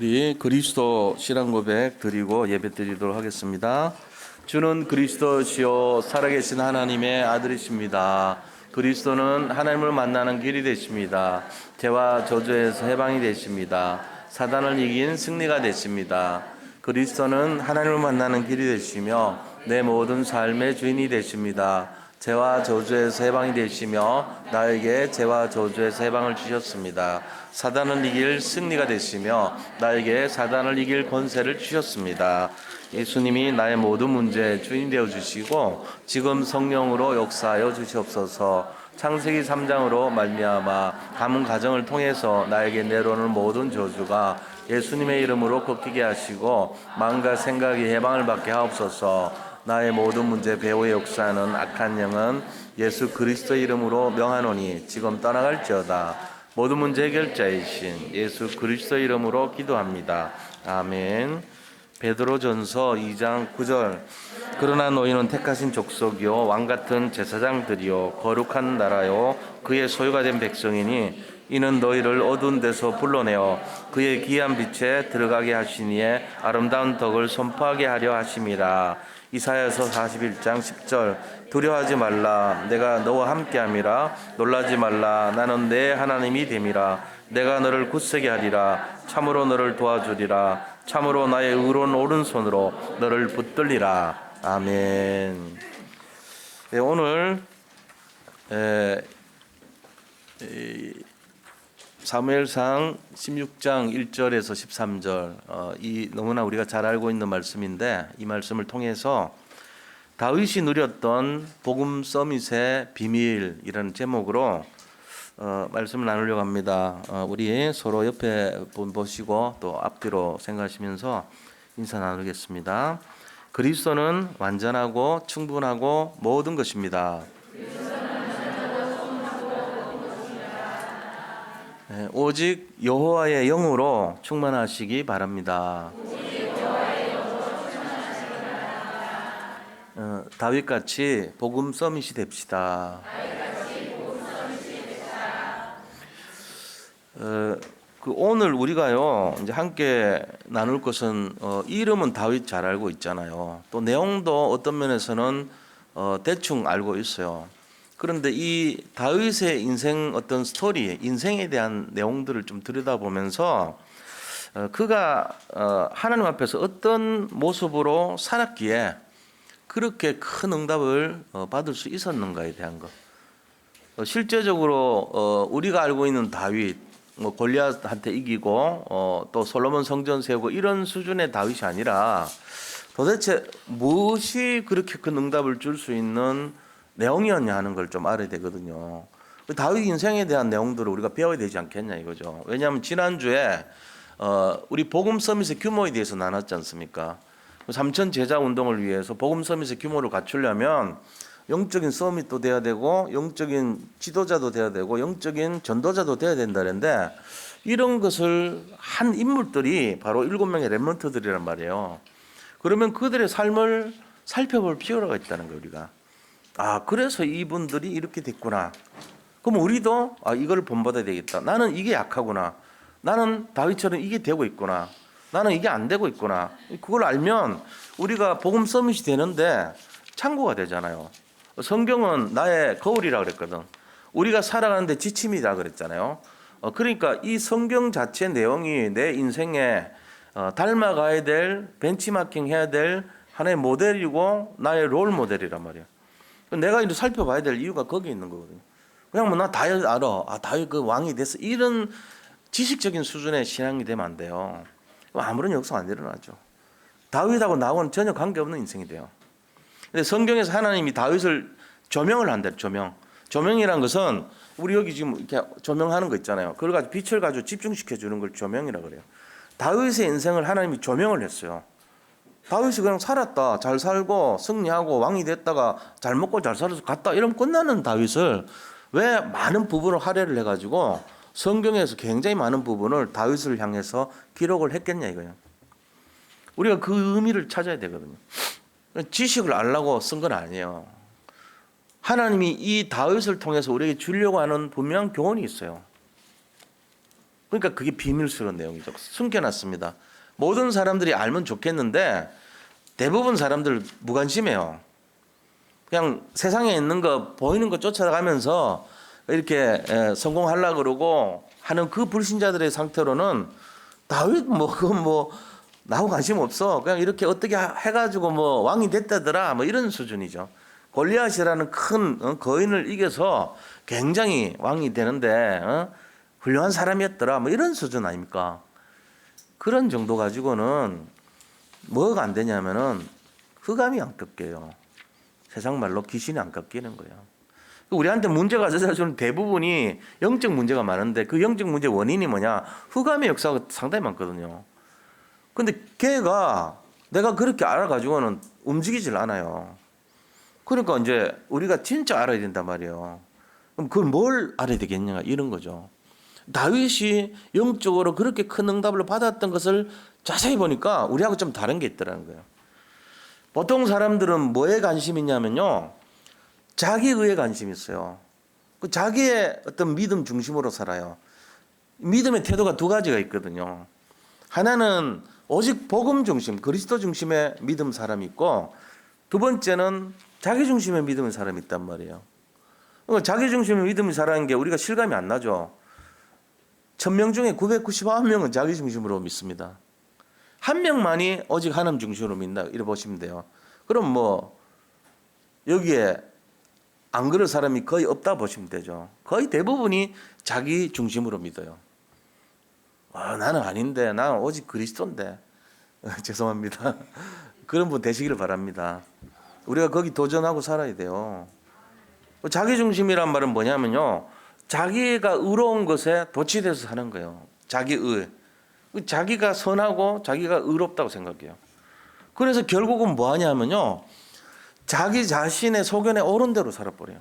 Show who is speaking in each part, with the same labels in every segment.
Speaker 1: 우리 그리스도 신앙 고백 드리고 예배 드리도록 하겠습니다. 주는 그리스도시요 살아계신 하나님의 아들이십니다. 그리스도는 하나님을 만나는 길이 되십니다. 죄와 저주에서 해방이 되십니다. 사단을 이긴 승리가 되십니다. 그리스도는 하나님을 만나는 길이 되시며 내 모든 삶의 주인이 되십니다. 죄와 저주에서 해방이 되시며 나에게 죄와 저주에서 해방을 주셨습니다. 사단을 이길 승리가 되시며 나에게 사단을 이길 권세를 주셨습니다. 예수님이 나의 모든 문제의 주인 되어 주시고 지금 성령으로 역사하여 주시옵소서. 창세기 3장으로 말미암아 가문 가정을 통해서 나에게 내려오는 모든 저주가 예수님의 이름으로 꺾이게 하시고 마음과 생각이 해방을 받게 하옵소서. 나의 모든 문제 배후의 역사는 악한 영은 예수 그리스도의 이름으로 명하노니 지금 떠나갈지어다. 모든 문제 해결자이신 예수 그리스도의 이름으로 기도합니다. 아멘. 베드로전서 2장 9절. 그러나 너희는 택하신 족속이요 왕같은 제사장들이요 거룩한 나라요 그의 소유가 된 백성이니 이는 너희를 어두운 데서 불러내어 그의 귀한 빛에 들어가게 하시니에 아름다운 덕을 선포하게 하려 하심이라. 이사야서 41장 10절. 두려워하지 말라 내가 너와 함께함이라. 놀라지 말라 나는 내 하나님이 됨이라. 내가 너를 굳세게 하리라. 참으로 너를 도와주리라. 참으로 나의 의로운 오른손으로 너를 붙들리라. 아멘. 네, 오늘 사무엘상 16장 1절에서 13절 이 너무나 우리가 잘 알고 있는 말씀인데 이 말씀을 통해서 다윗이 누렸던 복음 서밋의 비밀이라는 제목으로 말씀을 나누려고 합니다. 우리 서로 옆에 보시고 또 앞뒤로 생각하시면서 인사 나누겠습니다. 그리스도는 완전하고 충분하고 모든 것입니다. 오직 여호와의 영으로 충만하시기 바랍니다. 다윗같이 복음 서밋이 됩시다. 오늘 우리가요 이제 함께 나눌 것은 이름은 다윗 잘 알고 있잖아요. 또 내용도 어떤 면에서는 대충 알고 있어요. 그런데 이 다윗의 인생 어떤 스토리, 인생에 대한 내용들을 좀 들여다보면서 그가 하나님 앞에서 어떤 모습으로 살았기에 그렇게 큰 응답을 받을 수 있었는가에 대한 것. 실제적으로 우리가 알고 있는 다윗, 골리앗한테 이기고 또 솔로몬 성전 세우고 이런 수준의 다윗이 아니라 도대체 무엇이 그렇게 큰 응답을 줄 수 있는 내용이었냐 하는 걸 좀 알아야 되거든요. 다윗 인생에 대한 내용들을 우리가 배워야 되지 않겠냐 이거죠. 왜냐하면 지난주에 우리 복음 서밋의 규모에 대해서 나눴지 않습니까? 3천 제자 운동을 위해서 복음 서밋의 규모를 갖추려면 영적인 서밋도 돼야 되고 영적인 지도자도 돼야 되고 영적인 전도자도 돼야 된다는데 이런 것을 한 인물들이 바로 7명의 렘넌트들이란 말이에요. 그러면 그들의 삶을 살펴볼 필요가 있다는 거예요. 우리가 그래서 이분들이 이렇게 됐구나. 그럼 우리도 이걸 본받아야 되겠다. 나는 이게 약하구나. 나는 다윗처럼 이게 되고 있구나. 나는 이게 안 되고 있구나. 그걸 알면 우리가 복음 서밋이 되는데 참고가 되잖아요. 성경은 나의 거울이라 그랬거든. 우리가 살아가는데 지침이라 그랬잖아요. 그러니까 이 성경 자체 내용이 내 인생에 닮아가야 될, 벤치마킹 해야 될 하나의 모델이고 나의 롤 모델이란 말이야. 내가 이제 살펴봐야 될 이유가 거기에 있는 거거든요. 그냥 나 다윗 알아. 다윗 그 왕이 됐어. 이런 지식적인 수준의 신앙이 되면 안 돼요. 아무런 역사가 안 일어나죠. 다윗하고 나하고는 전혀 관계없는 인생이 돼요. 근데 성경에서 하나님이 다윗을 조명을 한대요. 조명이란 것은 우리 여기 지금 이렇게 조명하는 거 있잖아요. 그걸 가지고 빛을 가지고 집중시켜 주는 걸 조명이라 그래요. 다윗의 인생을 하나님이 조명을 했어요. 다윗이 그냥 살았다, 잘 살고 승리하고 왕이 됐다가 잘 먹고 잘 살아서 갔다 이러면 끝나는 다윗을 왜 많은 부분을 할애를 해가지고 성경에서 굉장히 많은 부분을 다윗을 향해서 기록을 했겠냐 이거예요. 우리가 그 의미를 찾아야 되거든요. 지식을 알라고 쓴 건 아니에요. 하나님이 이 다윗을 통해서 우리에게 주려고 하는 분명한 교훈이 있어요. 그러니까 그게 비밀스러운 내용이죠. 숨겨놨습니다. 모든 사람들이 알면 좋겠는데 대부분 사람들 무관심해요. 그냥 세상에 있는 거 보이는 거 쫓아가면서 이렇게 성공하려고 그러고 하는 그 불신자들의 상태로는 다윗 뭐 그건 뭐 나하고 관심 없어. 그냥 이렇게 어떻게 해가지고 뭐 왕이 됐다더라 뭐 이런 수준이죠. 골리앗이라는 큰 거인을 이겨서 굉장히 왕이 되는데 훌륭한 사람이었더라 뭐 이런 수준 아닙니까? 그런 정도 가지고는 뭐가 안 되냐면은 흑암이 안 꺾여요. 세상 말로 귀신이 안 꺾이는 거예요. 우리한테 문제가 있어서는 대부분이 영적 문제가 많은데 그 영적 문제 원인이 뭐냐? 흑암의 역사가 상당히 많거든요. 근데 걔가 내가 그렇게 알아가지고는 움직이질 않아요. 그러니까 이제 우리가 진짜 알아야 된단 말이에요. 그럼 그걸 뭘 알아야 되겠냐 이런 거죠. 다윗이 영적으로 그렇게 큰 응답을 받았던 것을 자세히 보니까 우리하고 좀 다른 게 있더라는 거예요. 보통 사람들은 뭐에 관심이 있냐면요. 자기의에 관심이 있어요. 그 자기의 어떤 믿음 중심으로 살아요. 믿음의 태도가 두 가지가 있거든요. 하나는 오직 복음 중심, 그리스도 중심의 믿음 사람이 있고 두 번째는 자기 중심의 믿음의 사람이 있단 말이에요. 자기 중심의 믿음의 사람인 게 우리가 실감이 안 나죠. 1000명 중에 999명은 자기 중심으로 믿습니다. 한 명만이 오직 하나님 중심으로 믿는다. 이래 보시면 돼요. 그럼 뭐 여기에 안 그럴 사람이 거의 없다 보시면 되죠. 거의 대부분이 자기 중심으로 믿어요. 나는 아닌데, 나는 오직 그리스도인데. 죄송합니다. 그런 분 되시기를 바랍니다. 우리가 거기 도전하고 살아야 돼요. 자기 중심이란 말은 뭐냐면요. 자기가 의로운 것에 도취돼서 사는 거예요. 자기의. 자기가 선하고 자기가 의롭다고 생각해요. 그래서 결국은 뭐 하냐면요. 자기 자신의 소견에 옳은 대로 살아버려요.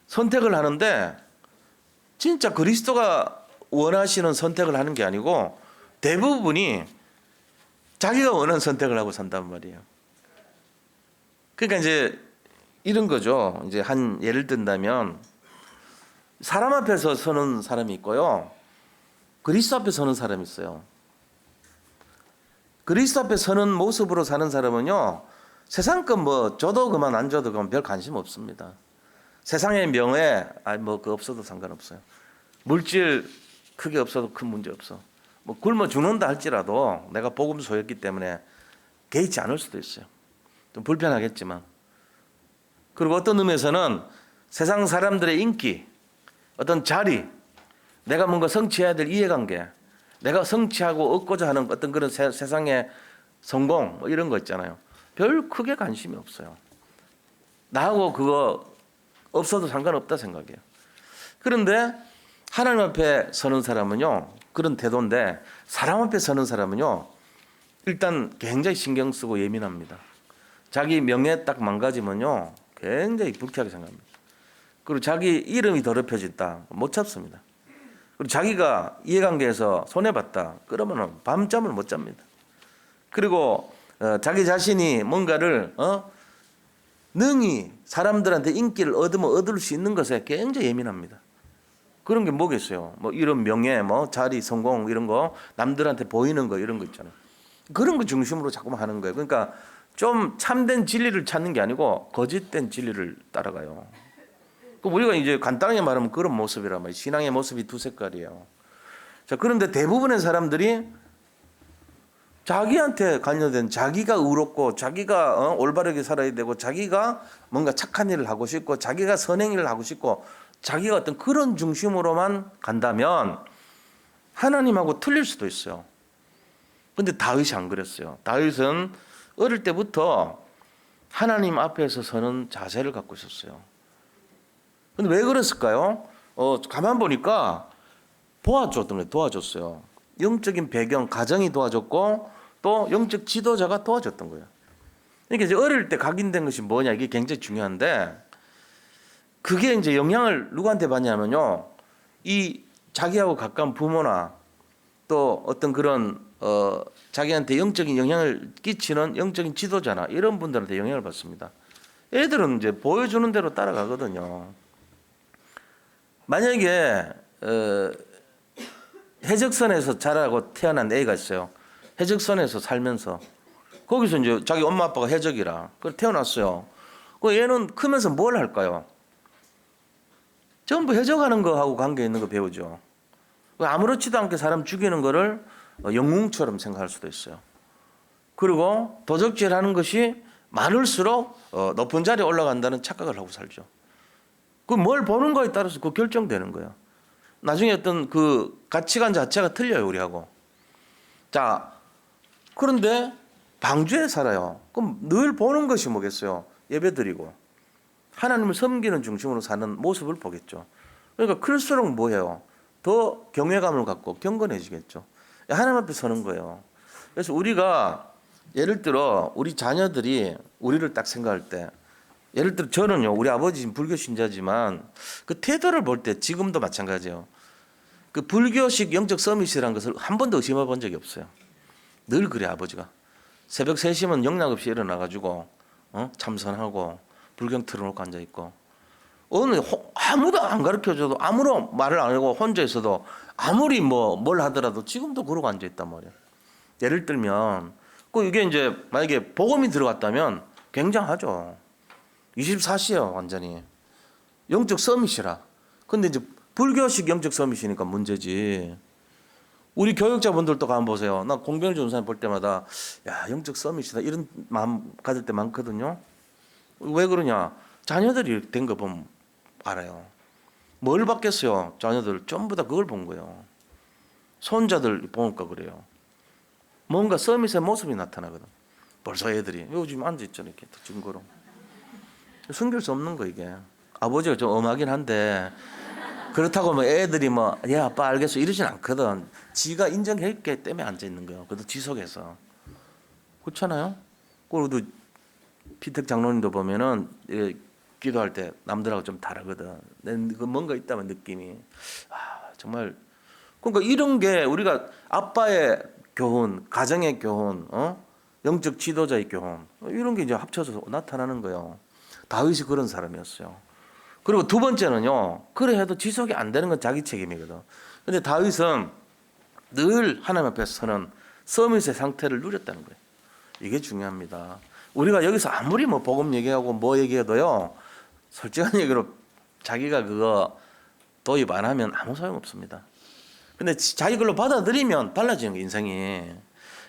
Speaker 1: 선택을 하는데 진짜 그리스도가 원하시는 선택을 하는 게 아니고 대부분이 자기가 원하는 선택을 하고 산단 말이에요. 그러니까 이제 이런 거죠. 이제 한 예를 든다면 사람 앞에서 서는 사람이 있고요. 그리스도 앞에 서는 사람이 있어요. 그리스도 앞에 서는 모습으로 사는 사람은요. 세상 것 뭐 줘도 그만 안 줘도 그만 별 관심 없습니다. 세상의 명예 뭐 그 없어도 상관없어요. 물질 크게 없어도 큰 문제 없어. 뭐 굶어 죽는다 할지라도 내가 복음 소였기 때문에 개의치 않을 수도 있어요. 좀 불편하겠지만. 그리고 어떤 의미에서는 세상 사람들의 인기, 어떤 자리, 내가 뭔가 성취해야 될 이해관계, 내가 성취하고 얻고자 하는 어떤 그런 세상의 성공 뭐 이런 거 있잖아요. 별 크게 관심이 없어요. 나하고 그거 없어도 상관없다 생각해요. 그런데 하나님 앞에 서는 사람은요. 그런 태도인데 사람 앞에 서는 사람은요. 일단 굉장히 신경 쓰고 예민합니다. 자기 명예 딱 망가지면요. 굉장히 불쾌하게 생각합니다. 그리고 자기 이름이 더럽혀진다. 못 참습니다. 그리고 자기가 이해관계에서 손해봤다. 그러면 밤잠을 못 잡니다. 그리고 자기 자신이 뭔가를 능히 사람들한테 인기를 얻으면 얻을 수 있는 것에 굉장히 예민합니다. 그런 게 뭐겠어요? 뭐 이런 명예, 뭐 자리, 성공 이런 거 남들한테 보이는 거 이런 거 있잖아요. 그런 거 중심으로 자꾸만 하는 거예요. 그러니까 좀 참된 진리를 찾는 게 아니고 거짓된 진리를 따라가요. 우리가 이제 간단하게 말하면 그런 모습이란 말이에요. 신앙의 모습이 두 색깔이에요. 자, 그런데 대부분의 사람들이 자기한테 관련된 자기가 의롭고 자기가 올바르게 살아야 되고 자기가 뭔가 착한 일을 하고 싶고 자기가 선행 일을 하고 싶고 자기가 어떤 그런 중심으로만 간다면 하나님하고 틀릴 수도 있어요. 근데 다윗이 안 그랬어요. 다윗은 어릴 때부터 하나님 앞에서 서는 자세를 갖고 있었어요. 근데 왜 그랬을까요? 가만 보니까 도와줬어요. 영적인 배경, 가정이 도와줬고 또 영적 지도자가 도와줬던 거예요. 그러니까 이제 어릴 때 각인된 것이 뭐냐 이게 굉장히 중요한데 그게 이제 영향을 누구한테 받냐면요. 이 자기하고 가까운 부모나 또 어떤 그런 자기한테 영적인 영향을 끼치는 영적인 지도자나 이런 분들한테 영향을 받습니다. 애들은 이제 보여주는 대로 따라가거든요. 만약에 해적선에서 자라고 태어난 애가 있어요. 해적선에서 살면서 거기서 이제 자기 엄마 아빠가 해적이라 그 태어났어요. 그 얘는 크면서 뭘 할까요? 전부 해적하는 거하고 관계 있는 거 배우죠. 아무렇지도 않게 사람 죽이는 거를 영웅처럼 생각할 수도 있어요. 그리고 도적질하는 것이 많을수록 높은 자리에 올라간다는 착각을 하고 살죠. 그 뭘 보는 거에 따라서 그 결정되는 거예요. 나중에 어떤 그 가치관 자체가 틀려요, 우리하고. 자, 그런데 방주에 살아요. 그럼 늘 보는 것이 뭐겠어요? 예배드리고 하나님을 섬기는 중심으로 사는 모습을 보겠죠. 그러니까 클수록 뭐예요? 더 경외감을 갖고 경건해지겠죠. 하나님 앞에 서는 거예요. 그래서 우리가 예를 들어 우리 자녀들이 우리를 딱 생각할 때, 예를 들어 저는요, 우리 아버지 불교 신자지만 그 태도를 볼 때 지금도 마찬가지예요. 그 불교식 영적 서밋이라는 것을 한 번도 의심해 본 적이 없어요. 늘 그래 아버지가. 새벽 3시면 영락 없이 일어나가지고 참선하고 불경 틀어놓고 앉아있고, 오늘 아무도 안 가르쳐줘도 아무런 말을 안 하고 혼자 있어도 아무리 뭘 하더라도 지금도 그러고 앉아있단 말이에요. 예를 들면 이게 이제 만약에 복음이 들어갔다면 굉장하죠. 24시예요 완전히. 영적 서밋이라. 근데 이제 불교식 영적 서밋이니까 문제지. 우리 교육자분들도 가만 보세요. 나 공병주 전사님 볼 때마다 야 영적 서밋이다 이런 마음 가질 때 많거든요. 왜 그러냐? 자녀들이 된 거 보면 알아요. 뭘 받겠어요? 자녀들 전부 다 그걸 본 거예요. 손자들 보니까 그래요. 뭔가 서밋의 모습이 나타나거든. 벌써 애들이 요즘 앉아있잖아요. 이렇게 증거로. 숨길 수 없는 거 이게. 아버지가 좀 엄하긴 한데 그렇다고 애들이 야 아빠 알겠어 이러진 않거든. 지가 인정했기 때문에 앉아있는 거예요. 그래도 지속해서. 그렇잖아요. 그리고 피택 장로님도 보면은 기도할 때 남들하고 좀 다르거든. 뭔가 있다면 느낌이. 정말. 그러니까 이런 게 우리가 아빠의 교훈, 가정의 교훈, 영적 지도자의 교훈, 이런 게 이제 합쳐서 나타나는 거예요. 다윗이 그런 사람이었어요. 그리고 두 번째는요, 그래 해도 지속이 안 되는 건 자기 책임이거든. 근데 다윗은 늘 하나님 앞에 서는 서밋의 상태를 누렸다는 거예요. 이게 중요합니다. 우리가 여기서 아무리 복음 얘기하고 얘기해도요, 솔직한 얘기로 자기가 그거 도입 안 하면 아무 소용 없습니다. 근데 자기 걸로 받아들이면 달라지는 거 인생이.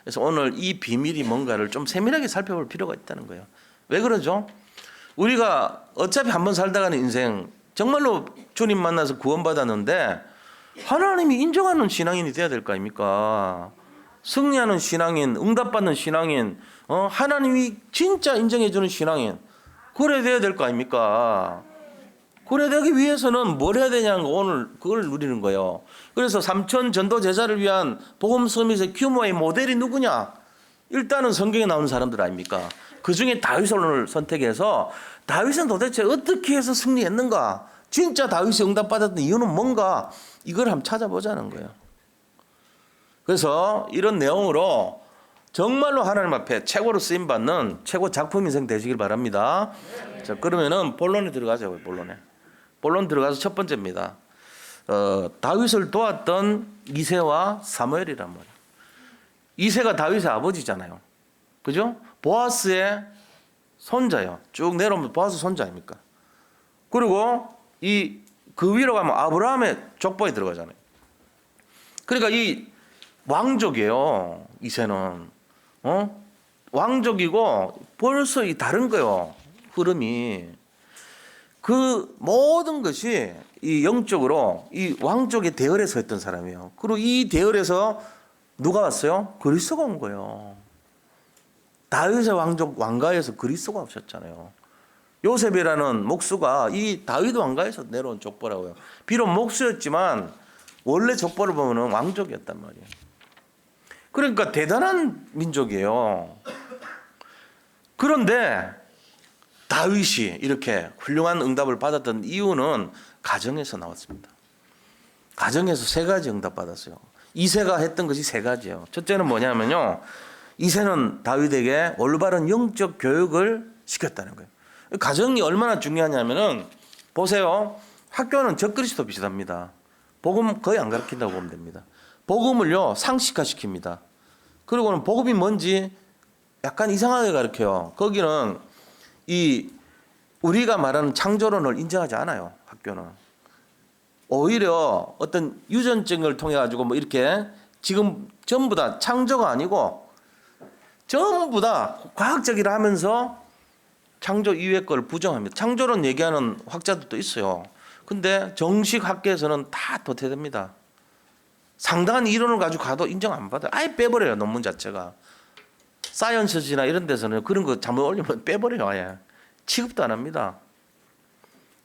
Speaker 1: 그래서 오늘 이 비밀이 뭔가를 좀 세밀하게 살펴볼 필요가 있다는 거예요. 왜 그러죠? 우리가 어차피 한번 살다가는 인생 정말로 주님 만나서 구원받았는데 하나님이 인정하는 신앙인이 돼야 될 거 아닙니까? 승리하는 신앙인, 응답받는 신앙인, 하나님이 진짜 인정해주는 신앙인, 그래 돼야 될 거 아닙니까? 그래 되기 위해서는 뭘 해야 되냐는 거 오늘 그걸 누리는 거예요. 그래서 삼천 전도 제자를 위한 복음 서밋의 규모의 모델이 누구냐? 일단은 성경에 나오는 사람들 아닙니까? 그 중에 다윗을 오늘 선택해서 다윗은 도대체 어떻게 해서 승리했는가? 진짜 다윗이 응답받았던 이유는 뭔가? 이걸 한번 찾아보자는 거예요. 그래서 이런 내용으로 정말로 하나님 앞에 최고로 쓰임받는 최고 작품 인생 되시길 바랍니다. 자, 그러면은 본론에 들어가자고요. 본론 들어가서 첫 번째입니다. 다윗을 도왔던 이새와 사무엘이란 말이에요. 이새가 다윗의 아버지잖아요. 그죠? 보아스의 손자예요. 쭉 내려오면 보아스 손자 아닙니까? 그리고 그 위로 가면 아브라함의 족보에 들어가잖아요. 그러니까 이 왕족이에요. 이새는. 왕족이고 벌써 다른 거예요. 흐름이. 그 모든 것이 이 영적으로 이 왕족의 대열에 서 있던 사람이에요. 그리고 이 대열에서 누가 왔어요? 그리스도가 온 거예요. 다윗의 왕족 왕가에서 그리스도가 오셨잖아요. 요셉이라는 목수가 이 다윗 왕가에서 내려온 족보라고요. 비록 목수였지만 원래 족보를 보면 왕족이었단 말이에요. 그러니까 대단한 민족이에요. 그런데 다윗이 이렇게 훌륭한 응답을 받았던 이유는 가정에서 나왔습니다. 가정에서 3가지 응답 받았어요. 이새가 했던 것이 3가지예요. 첫째는 뭐냐면요, 이새는 다윗에게 올바른 영적 교육을 시켰다는 거예요. 가정이 얼마나 중요하냐면은 보세요. 학교는 적그리스도 비슷합니다. 복음 거의 안 가르친다고 보면 됩니다. 복음을요 상식화시킵니다. 그리고는 복음이 뭔지 약간 이상하게 가르쳐요. 거기는 이 우리가 말하는 창조론을 인정하지 않아요. 학교는 오히려 어떤 유전증을 통해 가지고 뭐 이렇게 지금 전부 다 창조가 아니고 전부 다 과학적이라 하면서 창조 이후의 걸 부정합니다. 창조론 얘기하는 학자들도 있어요. 근데 정식 학계에서는 다 도태됩니다. 상당한 이론을 가지고 가도 인정 안 받아요. 아예 빼버려요. 논문 자체가. 사이언스지나 이런 데서는 그런 거 잘못 올리면 빼버려요. 아예. 취급도 안 합니다.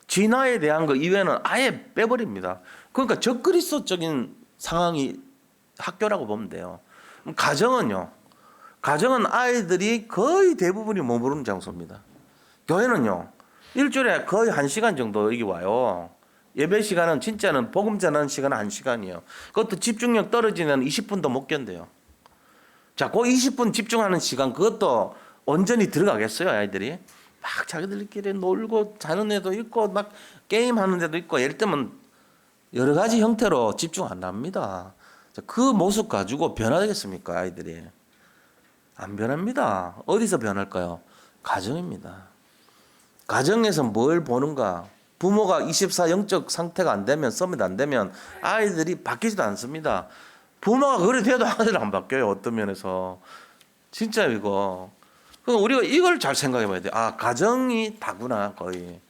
Speaker 1: 진화에 대한 거 이외에는 아예 빼버립니다. 그러니까 적그리스도적인 상황이 학교라고 보면 돼요. 가정은요. 가정은 아이들이 거의 대부분이 머무르는 장소입니다. 교회는요. 일주일에 거의 1시간 정도 여기 와요. 예배 시간은 진짜는 복음 전하는 시간은 1시간이에요. 그것도 집중력 떨어지면 20분도 못 견뎌요. 자, 그 20분 집중하는 시간 그것도 온전히 들어가겠어요, 아이들이? 막 자기들끼리 놀고 자는 애도 있고 막 게임하는 애도 있고 예를 들면 여러 가지 형태로 집중 안 합니다. 그 모습 가지고 변화되겠습니까, 아이들이? 안 변합니다. 어디서 변할까요? 가정입니다. 가정에서 뭘 보는가? 부모가 24 영적 상태가 안 되면 서밋 안 되면 아이들이 바뀌지도 않습니다. 부모가 그래 돼도 아이들 안 바뀌어요. 어떤 면에서 진짜 이거. 그럼 우리가 이걸 잘 생각해봐야 돼. 아, 가정이 다구나 거의.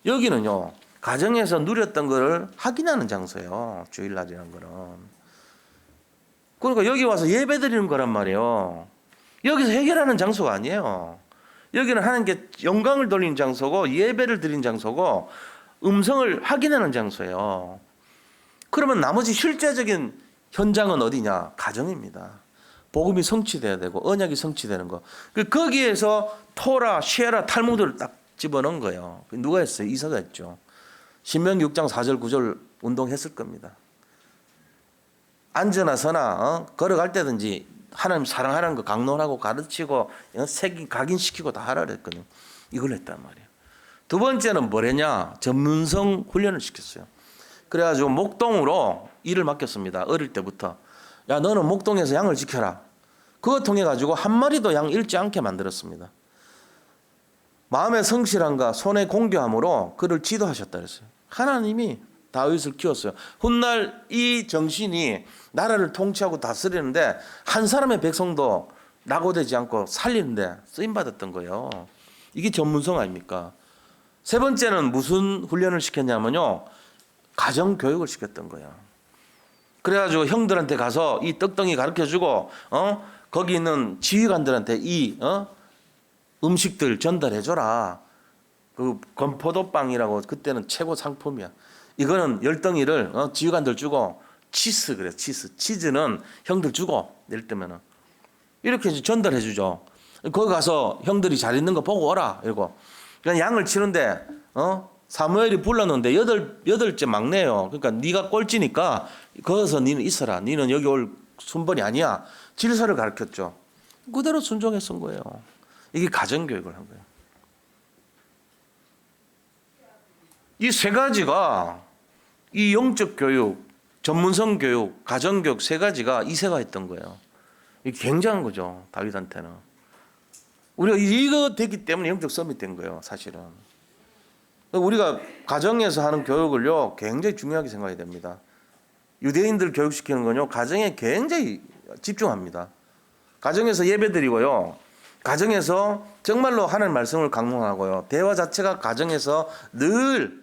Speaker 1: 여기는요 가정에서 누렸던 거를 확인하는 장소예요. 주일날이라는 거는. 그러니까 여기 와서 예배 드리는 거란 말이에요. 여기서 해결하는 장소가 아니에요. 여기는 하나님께 영광을 돌리는 장소고 예배를 드리는 장소고 음성을 확인하는 장소예요. 그러면 나머지 실제적인 현장은 어디냐? 가정입니다. 복음이 성취돼야 되고 언약이 성취되는 거. 거기에서 토라, 시에라, 탈무드를 딱 집어넣은 거예요. 누가 했어요? 이사가 했죠. 신명기 6장 4절 9절 운동했을 겁니다. 앉으나 서나 걸어갈 때든지 하나님 사랑하라는 거 강론하고 가르치고 각인시키고 다 하라 그랬거든요. 이걸 했단 말이에요. 두 번째는 뭐랬냐? 전문성 훈련을 시켰어요. 그래가지고 목동으로 일을 맡겼습니다. 어릴 때부터. 야, 너는 목동에서 양을 지켜라. 그거 통해 가지고 한 마리도 양 잃지 않게 만들었습니다. 마음의 성실함과 손의 공교함으로 그를 지도하셨다 그랬어요. 하나님이 다윗을 키웠어요. 훗날 이 정신이 나라를 통치하고 다스리는데 한 사람의 백성도 낙오되지 않고 살리는데 쓰임받았던 거예요. 이게 전문성 아닙니까? 세 번째는 무슨 훈련을 시켰냐면요. 가정교육을 시켰던 거예요. 그래가지고 형들한테 가서 이 떡덩이 가르쳐주고 거기 있는 지휘관들한테 이 음식들 전달해줘라. 그 건포도빵이라고 그때는 최고 상품이야. 이거는 10덩이를 지휘관들 주고 치즈 그래 치즈는 형들 주고 예를 들면은 이렇게 전달해 주죠. 거기 가서 형들이 잘 있는 거 보고 오라 이러고 그냥 양을 치는데 사무엘이 불렀는데 여덟째 막내요. 그러니까 네가 꼴찌니까 거기서 니는 있어라. 니는 여기 올 순번이 아니야. 질서를 가르쳤죠. 그대로 순종했던 거예요. 이게 가정교육을 한 거예요. 이 세 가지가 이 영적 교육, 전문성 교육, 가정교육 세 가지가 이세가 했던 거예요. 이게 굉장한 거죠. 다윗한테는. 우리가 이거 됐기 때문에 영적 썸이 된 거예요. 사실은. 우리가 가정에서 하는 교육을요 굉장히 중요하게 생각해야 됩니다. 유대인들 교육시키는 건요 가정에 굉장히 집중합니다. 가정에서 예배드리고요. 가정에서 정말로 하나님 말씀을 강론하고요. 대화 자체가 가정에서 늘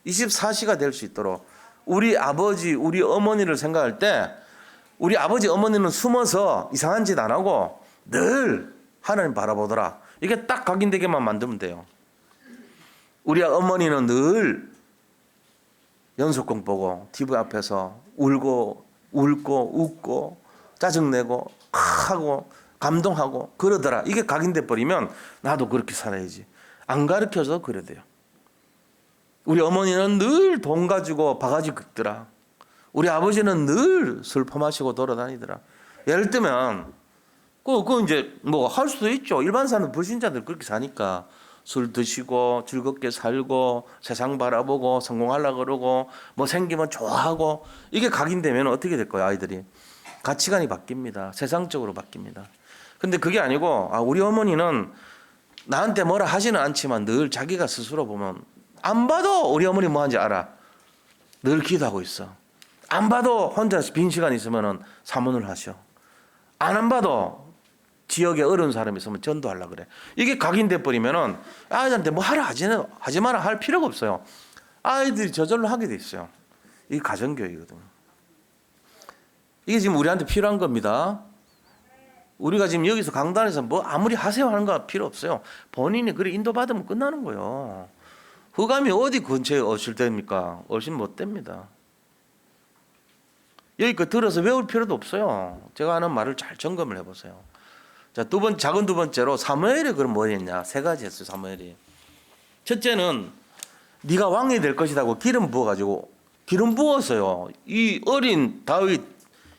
Speaker 1: 24시가 될 수 있도록 우리 아버지, 우리 어머니를 생각할 때 우리 아버지, 어머니는 숨어서 이상한 짓 안 하고 늘 하나님 바라보더라. 이게 딱 각인되게만 만들면 돼요. 우리 어머니는 늘 연속극 보고 TV 앞에서 울고 웃고 짜증내고 하고 감동하고 그러더라. 이게 각인돼 버리면 나도 그렇게 살아야지. 안 가르쳐서 그래 돼요. 우리 어머니는 늘 돈 가지고 바가지 긁더라. 우리 아버지는 늘 술 퍼마시고 돌아다니더라. 예를 들면 그 이제 뭐 할 수도 있죠. 일반 사람 불신자들 그렇게 사니까 술 드시고 즐겁게 살고 세상 바라보고 성공하려고 그러고 뭐 생기면 좋아하고 이게 각인되면 어떻게 될 거예요? 아이들이 가치관이 바뀝니다. 세상적으로 바뀝니다. 근데 그게 아니고 우리 어머니는 나한테 뭐라 하지는 않지만 늘 자기가 스스로 보면 안 봐도 우리 어머니 뭐 하는지 알아. 늘 기도하고 있어. 안 봐도 혼자 빈 시간 있으면 사문을 하셔. 안 봐도 지역에 어려운 사람이 있으면 전도하려고 그래. 이게 각인돼 버리면은 아이들한테 뭐 하지 마라 할 필요가 없어요. 아이들이 저절로 하게 돼 있어요. 이게 가정교육이거든요. 이게 지금 우리한테 필요한 겁니다. 우리가 지금 여기서 강단에서 뭐 아무리 하세요 하는 거 필요 없어요. 본인이 그래 인도받으면 끝나는 거예요. 흑암이 어디 근처에 오실 됩니까? 오신 못 됩니다. 여기껏 들어서 외울 필요도 없어요. 제가 하는 말을 잘 점검을 해보세요. 자, 작은 두 번째로 사무엘이 그럼 뭐 했냐? 세 가지 했어요. 사무엘이. 첫째는 네가 왕이 될 것이라고 기름 부어가지고 기름 부었어요. 이 어린 다윗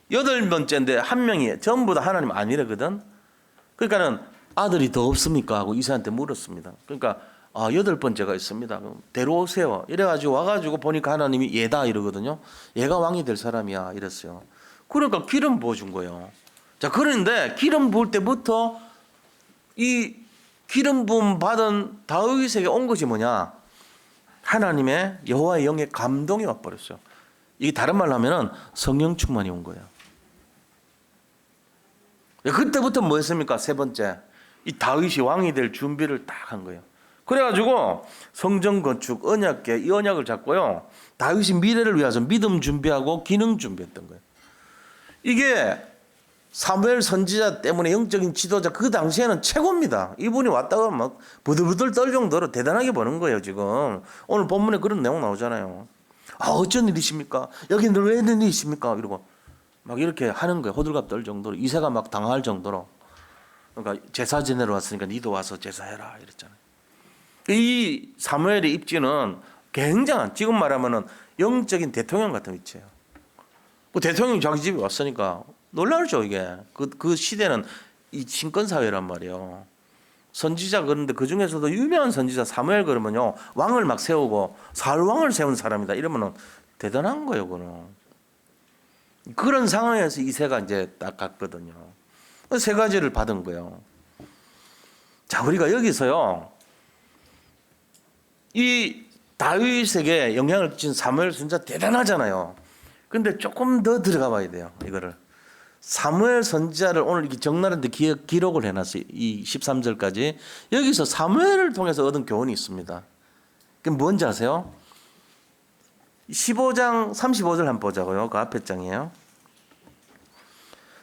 Speaker 1: 8번째인데 한 명이 전부 다 하나님 아니래거든. 그러니까는 아들이 더 없습니까? 하고 이사한테 물었습니다. 그러니까 8번째가 있습니다. 그럼 데려오세요. 이래가지고 와가지고 보니까 하나님이 얘다 이러거든요. 얘가 왕이 될 사람이야 이랬어요. 그러니까 기름 부어준 거예요. 자, 그런데 기름 부을 때부터 이 기름 부음 받은 다윗에게 온 것이 뭐냐? 하나님의 여호와의 영의 감동이 와버렸어요. 이게 다른 말로 하면은 성령 충만이 온 거예요. 그때부터 뭐 했습니까? 세 번째, 이 다윗이 왕이 될 준비를 딱 한 거예요. 그래가지고 성전 건축, 언약궤 이 언약을 잡고요. 다윗이 미래를 위해서 믿음 준비하고 기능 준비했던 거예요. 이게 사무엘 선지자 때문에 영적인 지도자 그 당시에는 최고입니다. 이분이 왔다가 막 부들부들 떨 정도로 대단하게 보는 거예요. 지금 오늘 본문에 그런 내용 나오잖아요. 어쩐 일이십니까? 여기는 왜 있는 일이십니까? 이러고 막 이렇게 하는 거예요. 호들갑 떨 정도로 이새가 막 당할 정도로. 그러니까 제사 지내러 왔으니까 니도 와서 제사해라 이랬잖아요. 이 사무엘의 입지는 굉장한 지금 말하면은 영적인 대통령 같은 위치예요. 뭐 대통령이 자기 집에 왔으니까 놀라죠 이게. 그 시대는 이 신권 사회란 말이에요. 선지자 그런데 그 중에서도 유명한 선지자 사무엘 그러면요 왕을 막 세우고 사울왕을 세운 사람이다 이러면은 대단한 거예요 그는. 그런 상황에서 이새가 이제 딱 갔거든요. 세 가지를 받은 거예요. 자, 우리가 여기서요 이 다윗에게 영향을 끼친 사무엘 선지자 대단하잖아요. 근데 조금 더 들어가 봐야 돼요. 이거를 사무엘 선지자를 오늘 이렇게 적나라한테 기록을 해놨어요. 이 13절까지 여기서 사무엘을 통해서 얻은 교훈이 있습니다. 그게 뭔지 아세요? 15장 35절 한번 보자고요. 그 앞에 장이에요.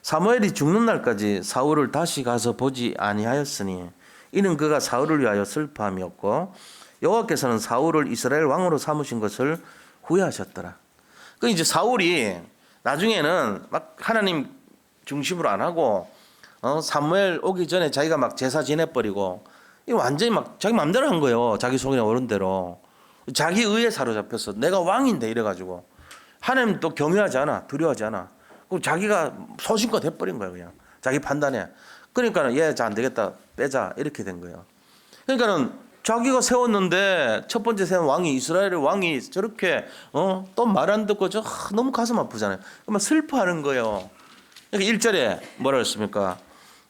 Speaker 1: 사무엘이 죽는 날까지 사울을 다시 가서 보지 아니하였으니 이는 그가 사울을 위하여 슬퍼함이었고 여호와께서는 사울을 이스라엘 왕으로 삼으신 것을 후회하셨더라. 그 이제 사울이 나중에는 막 하나님 중심으로 안 하고 사무엘 오기 전에 자기가 막 제사 지내버리고 완전히 막 자기 마음대로 한 거예요. 자기 속에 오른 대로 자기 의에 사로잡혔어. 내가 왕인데 이래가지고 하나님 또 경외하지 않아, 두려워하지 않아. 그럼 자기가 소신껏 해버린 거예요. 그냥 자기 판단에. 그러니까는 얘 안 되겠다 빼자 이렇게 된 거예요. 그러니까는 자기가 세웠는데 첫 번째 세운 왕이 이스라엘의 왕이 저렇게 또 말 안 듣고 너무 가슴 아프잖아요. 그러면 슬퍼하는 거예요. 그러니까 1절에 뭐라 했습니까?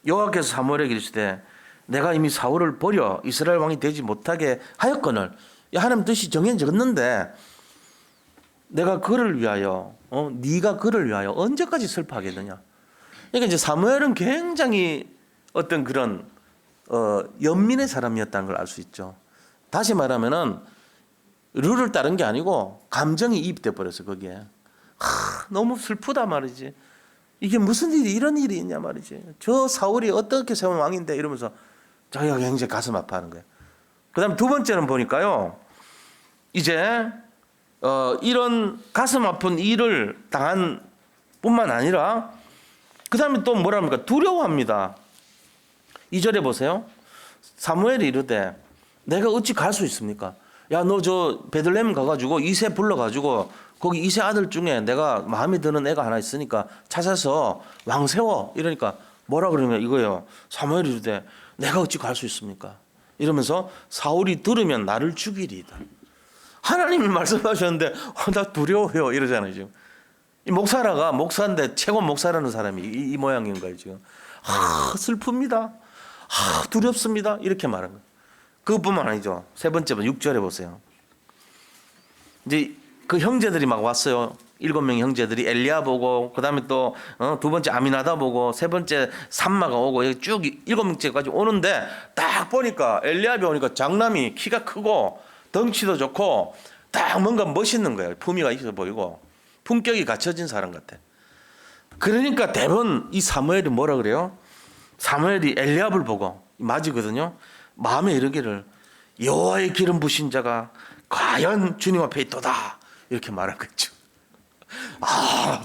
Speaker 1: 여호와께서 사무엘에게 이르시되 내가 이미 사울을 버려 이스라엘 왕이 되지 못하게 하였거늘 하나님 뜻이 정해졌는데 내가 그를 위하여 네가 그를 위하여 언제까지 슬퍼하겠느냐. 그러니까 이제 사무엘은 굉장히 어떤 그런 연민의 사람이었다는 걸 알 수 있죠. 다시 말하면은 룰을 따른 게 아니고 감정이 이입돼 버렸어 거기에. 너무 슬프다 말이지. 이게 무슨 일이 이런 일이 있냐 말이지. 저 사울이 어떻게 세운 왕인데 이러면서 자기가 굉장히 가슴 아파하는 거예요. 그다음 두 번째는 보니까요. 이제 이런 가슴 아픈 일을 당한 뿐만 아니라 그다음에 또 뭐라 합니까? 두려워합니다. 2절에 보세요. 사무엘이 이르되 내가 어찌 갈 수 있습니까? 야, 너 저 베들레헴 가가지고 이새 불러가지고 거기 이새 아들 중에 내가 마음에 드는 애가 하나 있으니까 찾아서 왕 세워. 이러니까 뭐라 그러냐 이거예요. 사무엘이 이르되 내가 어찌 갈 수 있습니까? 이러면서 사울이 들으면 나를 죽이리이다. 하나님이 말씀하셨는데 나 두려워요 이러잖아요. 지금 이 목사인데 최고 목사라는 사람이 이 모양인 거예요. 지금 슬픕니다. 두렵습니다. 이렇게 말한 거예요. 그것뿐만 아니죠. 세 번째 6절에 보세요. 이제 그 형제들이 막 왔어요. 7명의 형제들이 엘리야 보고, 그 다음에 또 두 번째 아미나다 보고, 세 번째 삼마가 오고, 여기 쭉 7명째까지 오는데 딱 보니까 엘리야비 오니까 장남이 키가 크고 덩치도 좋고 딱 뭔가 멋있는 거예요. 품위가 있어 보이고 품격이 갖춰진 사람 같아. 그러니까 대부분 이 사무엘이 뭐라 그래요? 사무엘이 엘리압을 보고 맞이거든요. 마음에 이르기를 여호와의 기름 부신 자가 과연 주님 앞에 있도다 이렇게 말한 거죠.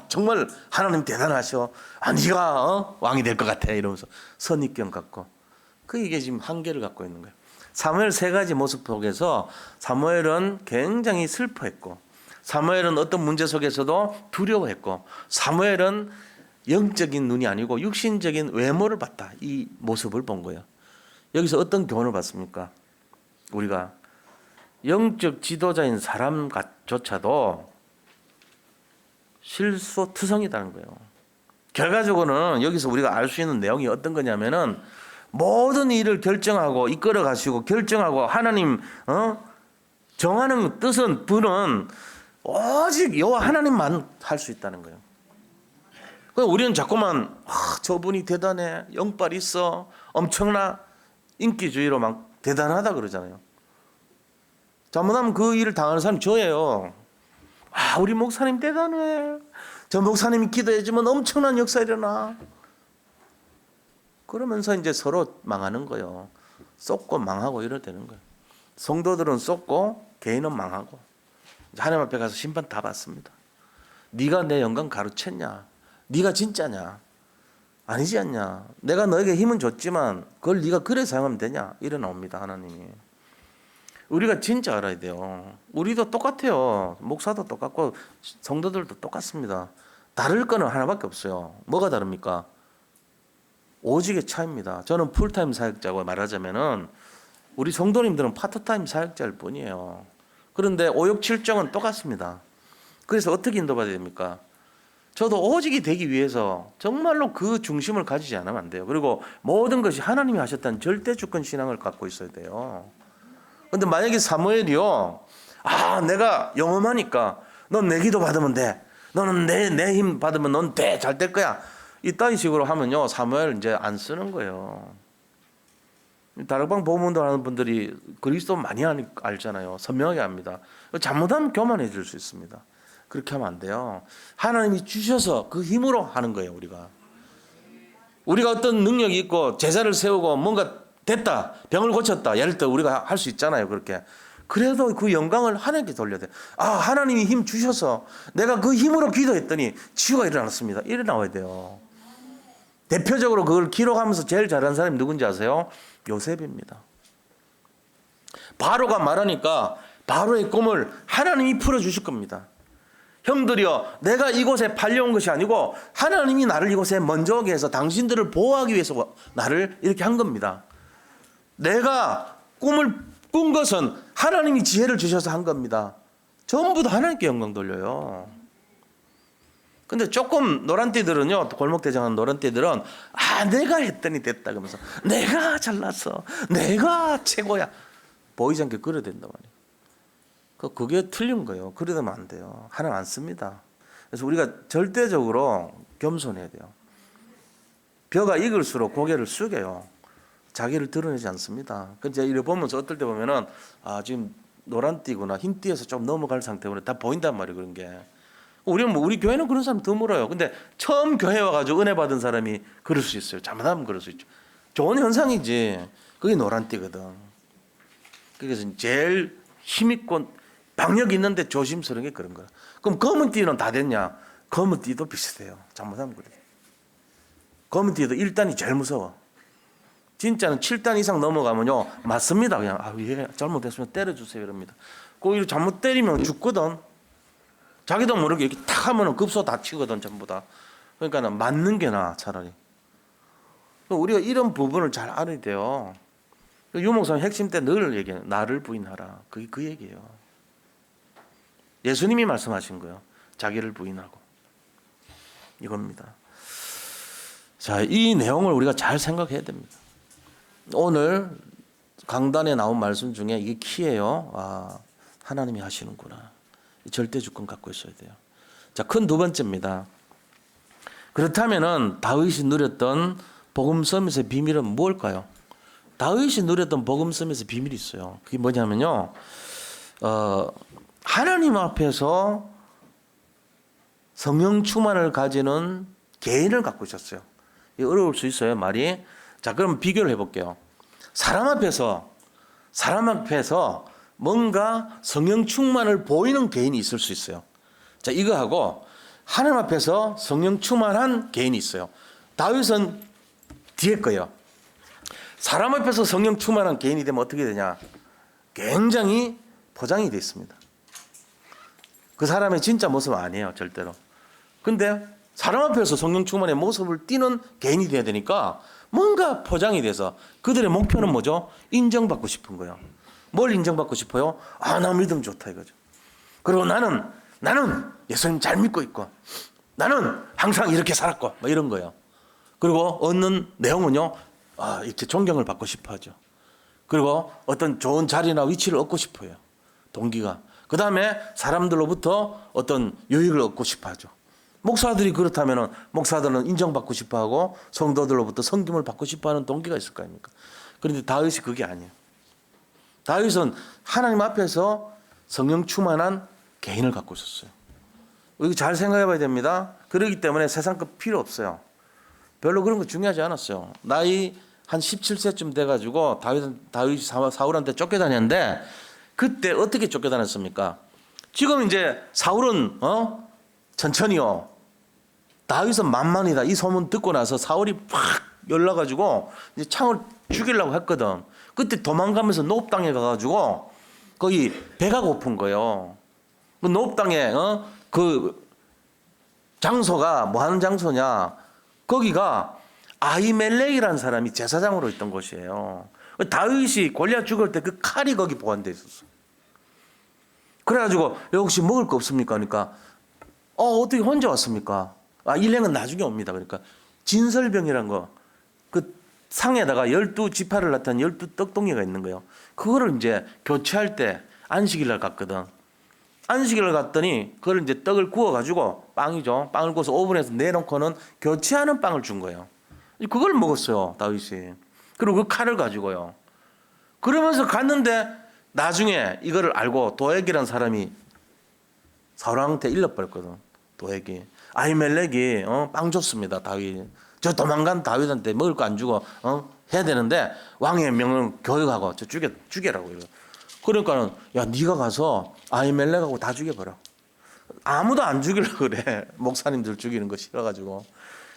Speaker 1: 정말 하나님 대단하셔. 네가 왕이 될 것 같아 이러면서 선입견 갖고 이게 지금 한계를 갖고 있는 거예요. 사무엘 세 가지 모습 속에서 사무엘은 굉장히 슬퍼했고, 사무엘은 어떤 문제 속에서도 두려워했고, 사무엘은 영적인 눈이 아니고 육신적인 외모를 봤다. 이 모습을 본 거예요. 여기서 어떤 교훈을 받습니까? 우리가 영적 지도자인 사람조차도 실수투성이라는 거예요. 결과적으로는 여기서 우리가 알 수 있는 내용이 어떤 거냐면은 모든 일을 결정하고 이끌어 가시고 결정하고 하나님 정하는 뜻은 분은 오직 여호와 하나님만 할 수 있다는 거예요. 우리는 자꾸만 저분이 대단해, 영빨 있어, 엄청나, 인기주의로 막 대단하다 그러잖아요. 잘못하면 그 일을 당하는 사람이 저예요. 우리 목사님 대단해. 저 목사님이 기도해주면 엄청난 역사 일어나. 그러면서 이제 서로 망하는 거예요. 쏟고 망하고 이럴 되는 거예요. 성도들은 쏟고 개인은 망하고 하나님 앞에 가서 심판 다 받습니다. 네가 내 영광 가로챘냐? 네가 진짜냐? 아니지 않냐? 내가 너에게 힘은 줬지만 그걸 네가 그래 사용하면 되냐? 이래 나옵니다. 하나님이. 우리가 진짜 알아야 돼요. 우리도 똑같아요. 목사도 똑같고 성도들도 똑같습니다. 다를 거는 하나밖에 없어요. 뭐가 다릅니까? 오직의 차이입니다. 저는 풀타임 사역자고 말하자면은 우리 성도님들은 파트타임 사역자일 뿐이에요. 그런데 오육칠정은 똑같습니다. 그래서 어떻게 인도받아야 됩니까? 저도 오직이 되기 위해서 정말로 그 중심을 가지지 않으면 안 돼요. 그리고 모든 것이 하나님이 하셨다는 절대 주권 신앙을 갖고 있어야 돼요. 그런데 만약에 사무엘이요, 내가 영험하니까 넌 내 기도 받으면 돼. 너는 내 힘 받으면 넌 돼. 잘 될 거야. 이따위 식으로 하면요, 사무엘 이제 안 쓰는 거예요. 다락방 보문도 하는 분들이 그리스도 많이 알잖아요. 선명하게 압니다. 잘못하면 교만해질 수 있습니다. 그렇게 하면 안 돼요. 하나님이 주셔서 그 힘으로 하는 거예요. 우리가 어떤 능력이 있고 제자를 세우고 뭔가 됐다, 병을 고쳤다, 예를 들어 우리가 할 수 있잖아요. 그렇게. 그래도 그 영광을 하나님께 돌려야 돼요. 하나님이 힘 주셔서 내가 그 힘으로 기도했더니 치유가 일어났습니다. 이래 나와야 돼요. 대표적으로 그걸 기록하면서 제일 잘하는 사람이 누군지 아세요? 요셉입니다. 바로가 말하니까 바로의 꿈을 하나님이 풀어주실 겁니다. 형들이여, 내가 이곳에 팔려온 것이 아니고 하나님이 나를 이곳에 먼저 오게 해서 당신들을 보호하기 위해서 나를 이렇게 한 겁니다. 내가 꿈을 꾼 것은 하나님이 지혜를 주셔서 한 겁니다. 전부 다 하나님께 영광 돌려요. 근데 조금 노란띠들은요, 골목대장하는 노란띠들은 내가 했더니 됐다 그러면서 내가 잘났어, 내가 최고야, 보이지 않게 그래야 된단 말이에요. 그게 틀린 거예요. 그러면 안 돼요. 하나님 안 씁니다. 그래서 우리가 절대적으로 겸손해야 돼요. 벼가 익을수록 고개를 숙여요. 자기를 드러내지 않습니다. 근데 이를 보면서 어떨 때 보면은 지금 노란띠구나, 흰띠에서 좀 넘어갈 상태로 다 보인단 말이에요. 그런 게. 우리 교회는 그런 사람 드물어요. 근데 처음 교회 와가지고 은혜 받은 사람이 그럴 수 있어요. 잘못하면 그럴 수 있죠. 좋은 현상이지. 그게 노란띠거든. 그래서 제일 힘있고 방력이 있는데 조심스러운 게 그런 거야. 그럼 검은 띠는 다 됐냐? 검은 띠도 비슷해요. 잘못하면 그래. 검은 띠도 1단이 제일 무서워. 진짜는 7단 이상 넘어가면요, 맞습니다. 그냥 잘못했으면 때려주세요 이럽니다. 그 잘못 때리면 죽거든. 자기도 모르게 이렇게 탁 하면은 급소 다치거든 전부 다. 그러니까 맞는 게 나아 차라리. 우리가 이런 부분을 잘 알아야 돼요. 유목사님 핵심 때 늘 얘기해요. 나를 부인하라. 그게 그 얘기예요. 예수님이 말씀하신 거예요. 자기를 부인하고. 이겁니다. 자, 이 내용을 우리가 잘 생각해야 됩니다. 오늘 강단에 나온 말씀 중에 이게 키예요. 아, 하나님이 하시는구나. 절대 주권 갖고 있어야 돼요. 자, 큰 두 번째입니다. 그렇다면은 다윗이 누렸던 복음 서밋의 비밀은 무엇일까요? 다윗이 누렸던 복음 서밋의 비밀이 있어요. 그게 뭐냐면요. 하나님 앞에서 성령 충만을 가지는 개인을 갖고 있었어요. 어려울 수 있어요, 말이. 자, 그럼 비교를 해볼게요. 사람 앞에서 뭔가 성령 충만을 보이는 개인이 있을 수 있어요. 자, 이거하고 하나님 앞에서 성령 충만한 개인이 있어요. 다윗은 뒤에 거예요. 사람 앞에서 성령 충만한 개인이 되면 어떻게 되냐? 굉장히 포장이 되어 있습니다. 그 사람의 진짜 모습은 아니에요, 절대로. 근데 사람 앞에서 성령 충만의 모습을 띠는 개인이 돼야 되니까 뭔가 포장이 돼서 그들의 목표는 뭐죠? 인정받고 싶은 거예요. 뭘 인정받고 싶어요? 아, 나 믿음 좋다 이거죠. 그리고 나는 예수님 잘 믿고 있고 나는 항상 이렇게 살았고 뭐 이런 거예요. 그리고 얻는 내용은요, 아, 이렇게 존경을 받고 싶어 하죠. 그리고 어떤 좋은 자리나 위치를 얻고 싶어요. 동기가. 그 다음에 사람들로부터 어떤 유익을 얻고 싶어 하죠. 목사들이 그렇다면 목사들은 인정받고 싶어 하고 성도들로부터 섬김을 받고 싶어 하는 동기가 있을 거 아닙니까? 그런데 다윗이 그게 아니에요. 다윗은 하나님 앞에서 성령 충만한 개인을 갖고 있었어요. 이거 잘 생각해 봐야 됩니다. 그렇기 때문에 세상 것 필요 없어요. 별로 그런 거 중요하지 않았어요. 나이 한 17세쯤 돼가지고 다윗이 사울한테 쫓겨다녔는데 그때 어떻게 쫓겨다녔습니까? 지금 이제 사울은 천천히요. 다윗은 만만이다. 이 소문 듣고 나서 사울이 팍 열나가지고 이제 창을 죽이려고 했거든. 그때 도망가면서 노업 땅에 가가지고 거기 배가 고픈 거예요. 그 노업 땅에 그 장소가 뭐 하는 장소냐? 거기가 아히멜렉이라는 사람이 제사장으로 있던 곳이에요. 다윗이 골리앗 죽을 때 그 칼이 거기 보관돼 있었어. 그래가지고 혹시 먹을 거 없습니까? 그러니까 어떻게 혼자 왔습니까? 아, 일행은 나중에 옵니다. 그러니까 진설병이란 거, 그 상에다가 12지파를 나타낸 12떡덩이가 있는 거예요. 그거를 이제 교체할 때 안식일날 갔거든. 안식일을 갔더니 그걸 이제 떡을 구워가지고 빵이죠. 빵을 구워서 오븐에서 내놓고는 교체하는 빵을 준 거예요. 그걸 먹었어요, 다윗이. 그리고 그 칼을 가지고요. 그러면서 갔는데 나중에 이거를 알고 도액이라는 사람이 사울한테 일러버렸거든. 도액이. 아히멜렉이 빵 줬습니다, 다윗. 저 도망간 다윗한테 먹을 거 안 주고 해야 되는데 왕의 명을 교육하고 저 죽여라고 이러. 그러니까는 야, 네가 가서 아히멜렉하고 다 죽여버려. 아무도 안 죽이려고 그래. 목사님들 죽이는 거 싫어가지고.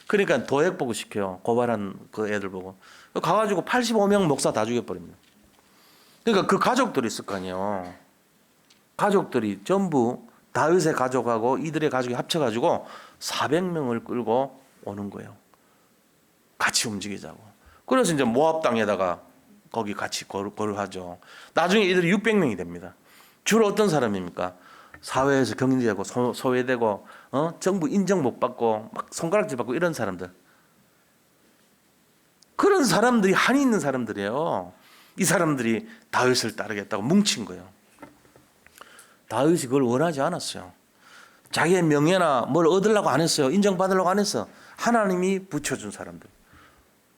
Speaker 1: 그러니까 도액 보고 시켜요. 고발한 그 애들 보고. 가가지고 85명 목사 다 죽여버립니다. 그러니까 그 가족들이 있을 거 아니에요. 가족들이 전부 다윗의 가족하고 이들의 가족이 합쳐가지고 400명을 끌고 오는 거예요. 같이 움직이자고. 그래서 이제 모압 땅에다가 거기 같이 거류하죠. 나중에 이들이 600명이 됩니다. 주로 어떤 사람입니까? 사회에서 경제되고 소외되고 정부 인정 못 받고 막 손가락질 받고 이런 사람들. 그런 사람들이 한이 있는 사람들이에요. 이 사람들이 다윗을 따르겠다고 뭉친 거예요. 다윗이 그걸 원하지 않았어요. 자기의 명예나 뭘 얻으려고 안 했어요. 인정받으려고 안 했어. 하나님이 붙여준 사람들.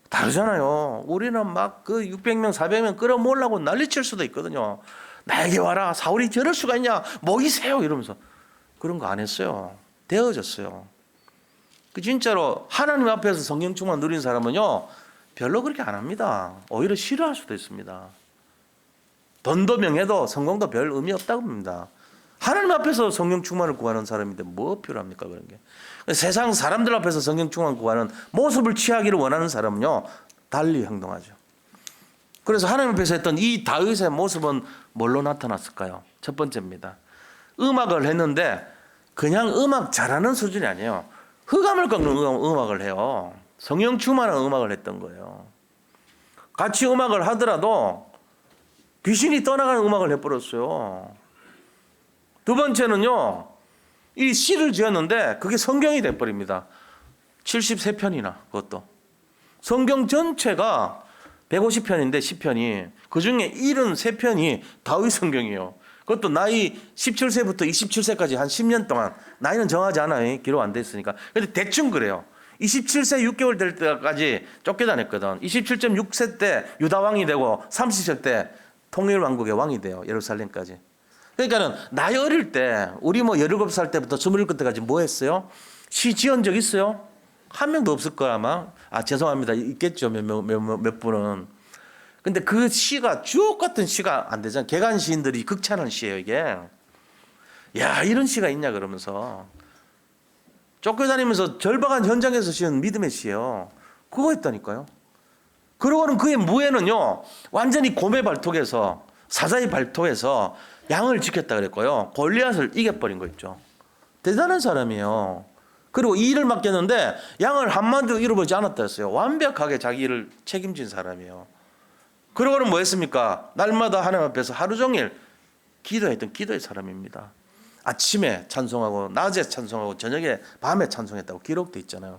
Speaker 1: 다르잖아요. 우리는 막 그 600명, 400명 끌어모으려고 난리칠 수도 있거든요. 나에게 와라. 사울이 저럴 수가 있냐. 모이세요. 이러면서. 그런 거 안 했어요. 되어졌어요. 그 진짜로 하나님 앞에서 성령 충만 누린 사람은요. 별로 그렇게 안 합니다. 오히려 싫어할 수도 있습니다. 돈도 명예도 성공도 별 의미 없다고 봅니다. 하나님 앞에서 성령 충만을 구하는 사람인데 뭐 필요합니까 그런 게. 세상 사람들 앞에서 성령 충만 구하는 모습을 취하기를 원하는 사람은요. 달리 행동하죠. 그래서 하나님 앞에서 했던 이 다윗의 모습은 뭘로 나타났을까요? 첫 번째입니다. 음악을 했는데 그냥 음악 잘하는 수준이 아니에요. 흑암을 꺾는 음악을 해요. 성령 충만한 음악을 했던 거예요. 같이 음악을 하더라도 귀신이 떠나가는 음악을 해버렸어요. 두 번째는요, 이 시를 지었는데 그게 성경이 돼버립니다. 73편이나 그것도. 성경 전체가 150편인데 10편이 그중에 73편이 다윗 성경이에요. 그것도 나이 17세부터 27세까지 한 10년 동안, 나이는 정하지 않아요. 기록 안 돼 있으니까. 근데 대충 그래요. 27세 6개월 될 때까지 쫓겨다녔거든. 27.6세 때 유다 왕이 되고 30세 때 통일왕국의 왕이 돼요. 예루살렘까지. 그러니까는 나이 어릴 때, 우리 뭐 17살 때부터 27 때까지 뭐 했어요? 시 지은 적 있어요? 한 명도 없을 거야 아마. 죄송합니다. 있겠죠. 몇 분은. 근데 그 시가 주옥 같은 시가 안 되잖아요. 개간 시인들이 극찬한 시예요 이게. 야, 이런 시가 있냐 그러면서. 쫓겨다니면서 절박한 현장에서 지은 믿음의 시예요. 그거 했다니까요. 그러고는 그의 무예는요, 완전히 곰의 발톱에서, 사자의 발톱에서 양을 지켰다 그랬고요. 골리앗을 이겨버린 거 있죠. 대단한 사람이에요. 그리고 이 일을 맡겼는데 양을 한마디도 잃어버리지 않았다 했어요. 완벽하게 자기 일을 책임진 사람이에요. 그러고는 뭐 했습니까? 날마다 하나님 앞에서 하루 종일 기도했던 기도의 사람입니다. 아침에 찬송하고 낮에 찬송하고 저녁에 밤에 찬송했다고 기록돼 있잖아요.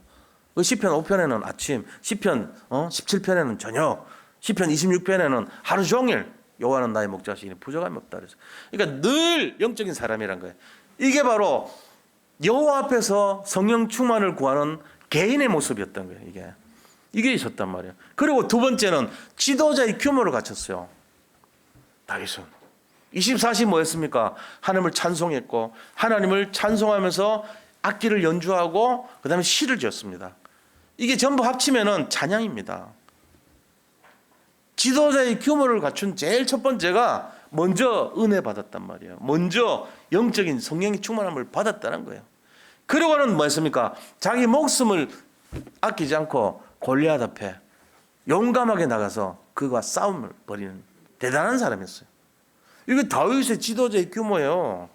Speaker 1: 그 시편 5편에는 아침, 시편 17편에는 저녁, 시편 26편에는 하루 종일 여호와는 나의 목자시니 부족함이 없다 그래서. 그러니까 늘 영적인 사람이란 거예요. 이게 바로 여호와 앞에서 성령 충만을 구하는 개인의 모습이었던 거예요. 이게 있었단 말이에요. 그리고 두 번째는 지도자의 규모를 갖췄어요. 다윗은 24시 뭐였습니까? 하나님을 찬송했고, 하나님을 찬송하면서 악기를 연주하고 그 다음에 시를 지었습니다. 이게 전부 합치면은 찬양입니다. 지도자의 규모를 갖춘 제일 첫 번째가 먼저 은혜 받았단 말이에요. 먼저 영적인 성령의 충만함을 받았다는 거예요. 그러고는 뭐 했습니까? 자기 목숨을 아끼지 않고 골리앗 앞에 용감하게 나가서 그와 싸움을 벌이는 대단한 사람이었어요. 이게 다윗의 지도자의 규모예요.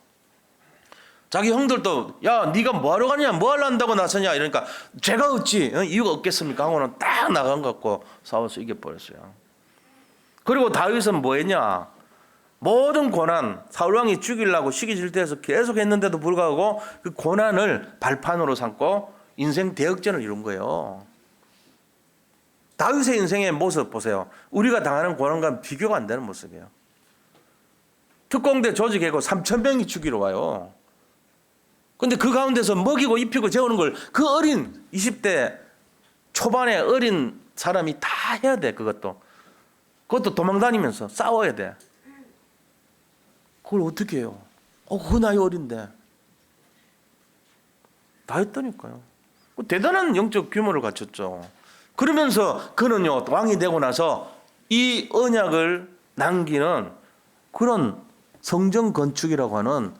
Speaker 1: 자기 형들도 야 네가 뭐하러 가냐, 뭐하러 한다고 나서냐 이러니까 제가 어찌 이유가 없겠습니까 하고는 딱 나간 것 같고 싸워서 이겨버렸어요. 그리고 다윗은 뭐 했냐, 모든 고난, 사울왕이 죽이려고 시기질투해서 계속 했는데도 불구하고 그 고난을 발판으로 삼고 인생 대역전을 이룬 거예요. 다윗의 인생의 모습 보세요. 우리가 당하는 고난과 비교가 안 되는 모습이에요. 특공대 조직이고 3,000명이 죽이러 와요. 근데 그 가운데서 먹이고 입히고 재우는 걸 그 어린 20대 초반의 어린 사람이 다 해야 돼. 그것도 도망다니면서 싸워야 돼. 그걸 어떻게 해요? 그 나이 어린데. 다 했다니까요. 대단한 영적 규모를 갖췄죠. 그러면서 그는요, 왕이 되고 나서 이 언약을 남기는 그런 성전 건축이라고 하는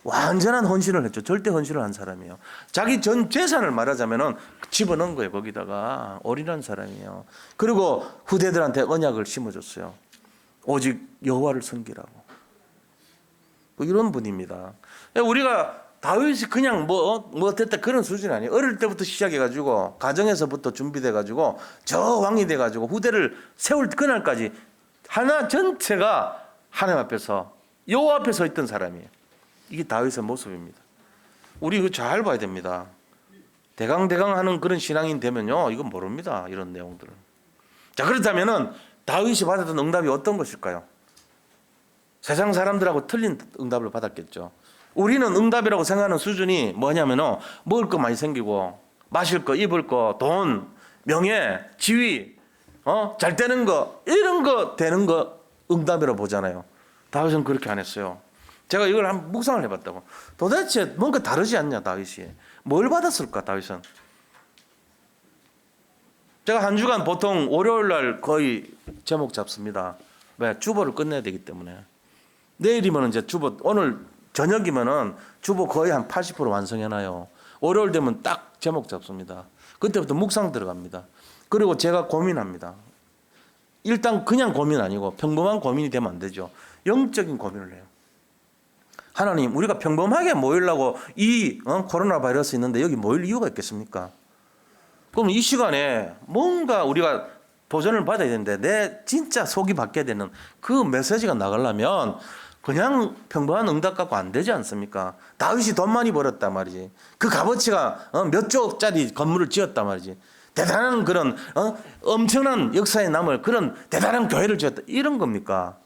Speaker 1: 완전한 헌신을 했죠. 절대 헌신을 한 사람이에요. 자기 전 재산을 말하자면은 집어넣은 거예요. 거기다가 올인한 사람이에요. 그리고 후대들한테 언약을 심어줬어요. 오직 여호와를 섬기라고. 뭐 이런 분입니다. 우리가 다윗이 그냥 뭐 됐다 그런 수준이 아니에요. 어릴 때부터 시작해가지고 가정에서부터 준비돼가지고 저 왕이 돼가지고 후대를 세울 그날까지 하나 전체가 하나님 앞에서 여호와 앞에 서 있던 사람이에요. 이게 다윗의 모습입니다. 우리 이거 잘 봐야 됩니다. 대강대강 하는 그런 신앙인 되면요, 이건 모릅니다. 이런 내용들을. 자, 그렇다면은 다윗이 받았던 응답이 어떤 것일까요? 세상 사람들하고 틀린 응답을 받았겠죠. 우리는 응답이라고 생각하는 수준이 뭐냐면은 먹을 거 많이 생기고 마실 거, 입을 거, 돈, 명예, 지위, 잘 되는 거, 이런 거 되는 거 응답이라고 보잖아요. 다윗은 그렇게 안 했어요. 제가 이걸 한번 묵상을 해봤다고. 도대체 뭔가 다르지 않냐 다윗이. 뭘 받았을까 다윗은. 제가 한 주간 보통 월요일 날 거의 제목 잡습니다. 왜? 주보를 끝내야 되기 때문에. 내일이면 이제 주보, 오늘 저녁이면은 주보 거의 한 80% 완성해놔요. 월요일 되면 딱 제목 잡습니다. 그때부터 묵상 들어갑니다. 그리고 제가 고민합니다. 일단 그냥 고민 아니고 평범한 고민이 되면 안 되죠. 영적인 고민을 해요. 하나님, 우리가 평범하게 모이려고 이 코로나 바이러스 있는데 여기 모일 이유가 있겠습니까? 그럼 이 시간에 뭔가 우리가 도전을 받아야 되는데 내 진짜 속이 바뀌어야 되는 그 메시지가 나가려면 그냥 평범한 응답 갖고 안 되지 않습니까? 다윗이 돈 많이 벌었단 말이지. 그 값어치가 몇 조짜리 건물을 지었단 말이지. 대단한 그런 엄청난 역사에 남을 그런 대단한 교회를 지었다. 이런 겁니까?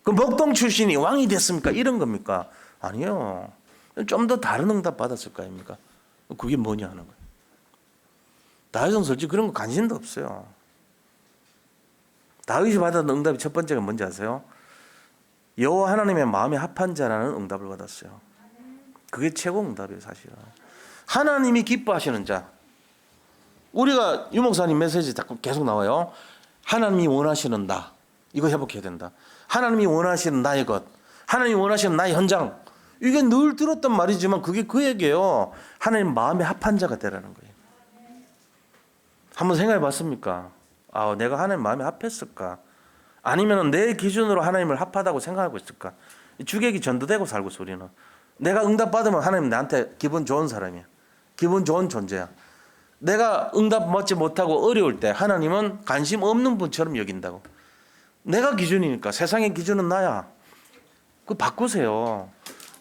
Speaker 1: 그 목동 출신이 왕이 됐습니까? 이런 겁니까? 아니요. 좀 더 다른 응답 받았을 거 아닙니까? 그게 뭐냐 하는 거예요. 다윗은 솔직히 그런 거 관심도 없어요. 다윗이 받았던 응답이 첫 번째가 뭔지 아세요? 여호와 하나님의 마음에 합한 자라는 응답을 받았어요. 그게 최고 응답이에요, 사실은. 하나님이 기뻐하시는 자. 우리가 유 목사님 메시지 자꾸 계속 나와요. 하나님이 원하시는 나. 이거 회복해야 된다. 하나님이 원하시는 나의 것. 하나님이 원하시는 나의 현장. 이게 늘 들었던 말이지만 그게 그 얘기예요. 하나님 마음에 합한 자가 되라는 거예요. 한번 생각해 봤습니까? 내가 하나님 마음에 합했을까? 아니면 내 기준으로 하나님을 합하다고 생각하고 있을까? 주객이 전도되고 살고 소리는. 내가 응답 받으면 하나님 나한테 기분 좋은 사람이야. 기분 좋은 존재야. 내가 응답 받지 못하고 어려울 때 하나님은 관심 없는 분처럼 여긴다고. 내가 기준이니까 세상의 기준은 나야. 그거 바꾸세요.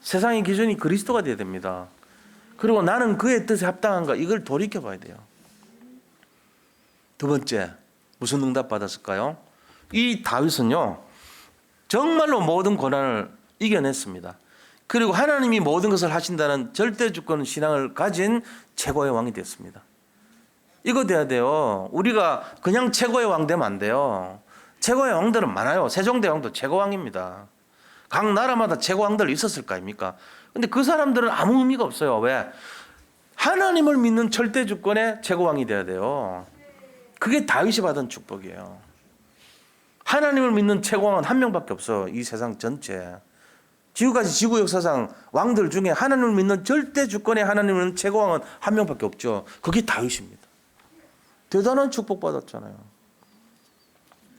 Speaker 1: 세상의 기준이 그리스도가 돼야 됩니다. 그리고 나는 그의 뜻에 합당한가 이걸 돌이켜봐야 돼요. 두 번째, 무슨 응답 받았을까요? 이 다윗은요, 정말로 모든 고난을 이겨냈습니다. 그리고 하나님이 모든 것을 하신다는 절대 주권 신앙을 가진 최고의 왕이 됐습니다. 이거 돼야 돼요. 우리가 그냥 최고의 왕 되면 안 돼요. 최고의 왕들은 많아요. 세종대왕도 최고왕입니다. 각 나라마다 최고왕들 있었을 거 아닙니까? 근데 그 사람들은 아무 의미가 없어요. 왜? 하나님을 믿는 절대 주권의 최고왕이 돼야 돼요. 그게 다윗이 받은 축복이에요. 하나님을 믿는 최고왕은 한 명밖에 없어. 이 세상 전체. 지금까지 지구 역사상 왕들 중에 하나님을 믿는 절대 주권의 하나님을 믿는 최고왕은 한 명밖에 없죠. 그게 다윗입니다. 대단한 축복 받았잖아요.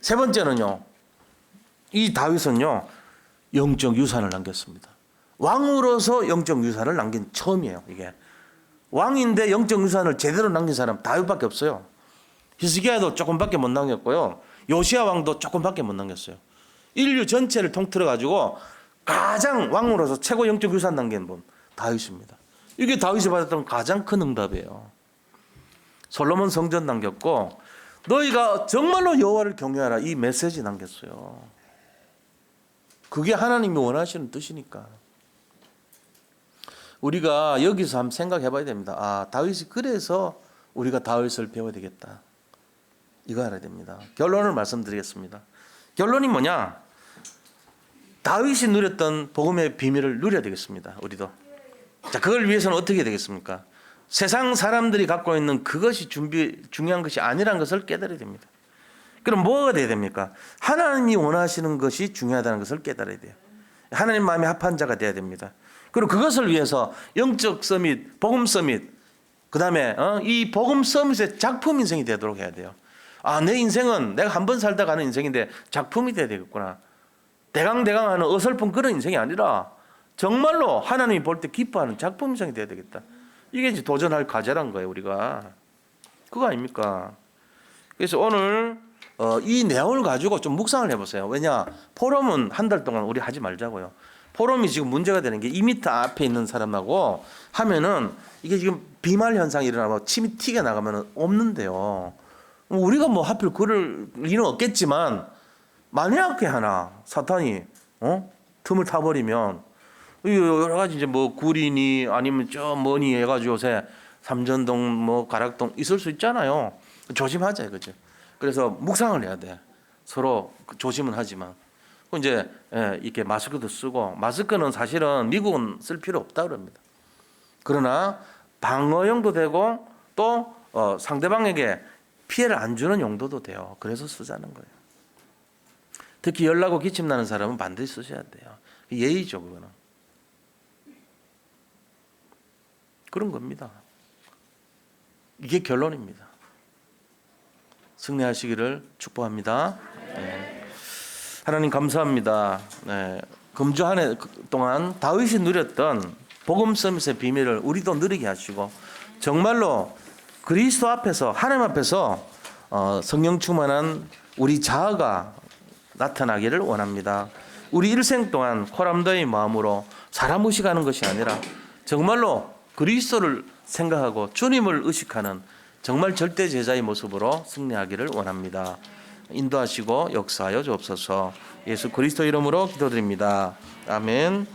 Speaker 1: 세 번째는요. 이 다윗은요. 영적 유산을 남겼습니다. 왕으로서 영적 유산을 남긴 처음이에요. 이게. 왕인데 영적 유산을 제대로 남긴 사람 다윗밖에 없어요. 히스기야도 조금밖에 못 남겼고요. 요시야 왕도 조금밖에 못 남겼어요. 인류 전체를 통틀어 가지고 가장 왕으로서 최고 영적 유산 남긴 분 다윗입니다. 이게 다윗이 받았던 가장 큰 응답이에요. 솔로몬 성전 남겼고 너희가 정말로 여호와를 경외하라 이 메시지 남겼어요. 그게 하나님이 원하시는 뜻이니까. 우리가 여기서 한번 생각해 봐야 됩니다. 다윗이 그래서 우리가 다윗을 배워야 되겠다. 이거 알아야 됩니다. 결론을 말씀드리겠습니다. 결론이 뭐냐? 다윗이 누렸던 복음의 비밀을 누려야 되겠습니다. 우리도. 자, 그걸 위해서는 어떻게 해야 되겠습니까? 세상 사람들이 갖고 있는 그것이 중요한 것이 아니라는 것을 깨달아야 됩니다. 그럼 뭐가 돼야 됩니까? 하나님이 원하시는 것이 중요하다는 것을 깨달아야 돼요. 하나님 마음에 합한 자가 돼야 됩니다. 그리고 그것을 위해서 영적 서밋, 복음 서밋, 그 다음에 이 복음 서밋의 작품 인생이 되도록 해야 돼요. 내 인생은 내가 한 번 살다 가는 인생인데 작품이 돼야 되겠구나. 대강대강 하는 어설픈 그런 인생이 아니라 정말로 하나님이 볼 때 기뻐하는 작품 인생이 돼야 되겠다. 이게 이제 도전할 과제란 거예요, 우리가. 그거 아닙니까? 그래서 오늘 이 내용을 가지고 좀 묵상을 해보세요. 왜냐? 포럼은 한 달 동안 우리 하지 말자고요. 포럼이 지금 문제가 되는 게 2m 앞에 있는 사람하고 하면은 이게 지금 비말 현상이 일어나고 침이 튀게 나가면 없는데요. 우리가 뭐 하필 그럴 일은 없겠지만 만약에 하나 사탄이 틈을 타버리면 여러 가지 이제 뭐 구리니 아니면 저 뭐니 해가지고 요새 삼전동 뭐 가락동 있을 수 있잖아요. 조심하자 이거죠. 그래서 묵상을 해야 돼. 서로 조심은 하지만 이제 이렇게 마스크도 쓰고 마스크는 사실은 미국은 쓸 필요 없다 그럽니다. 그러나 방어용도 되고 또 상대방에게 피해를 안 주는 용도도 돼요. 그래서 쓰자는 거예요. 특히 열나고 기침 나는 사람은 반드시 쓰셔야 돼요. 예의죠, 그거는. 그런 겁니다. 이게 결론입니다. 승리하시기를 축복합니다. 네. 하나님 감사합니다. 네. 금주 한 해 동안 다윗이 누렸던 복음 서밋의 비밀을 우리도 누리게 하시고 정말로 그리스도 앞에서 하나님 앞에서 성령 충만한 우리 자아가 나타나기를 원합니다. 우리 일생 동안 코람더의 마음으로 사람 의식하는 것이 아니라 정말로 그리스도를 생각하고 주님을 의식하는 정말 절대 제자의 모습으로 승리하기를 원합니다. 인도하시고 역사하여 주옵소서. 예수 그리스도 이름으로 기도드립니다. 아멘.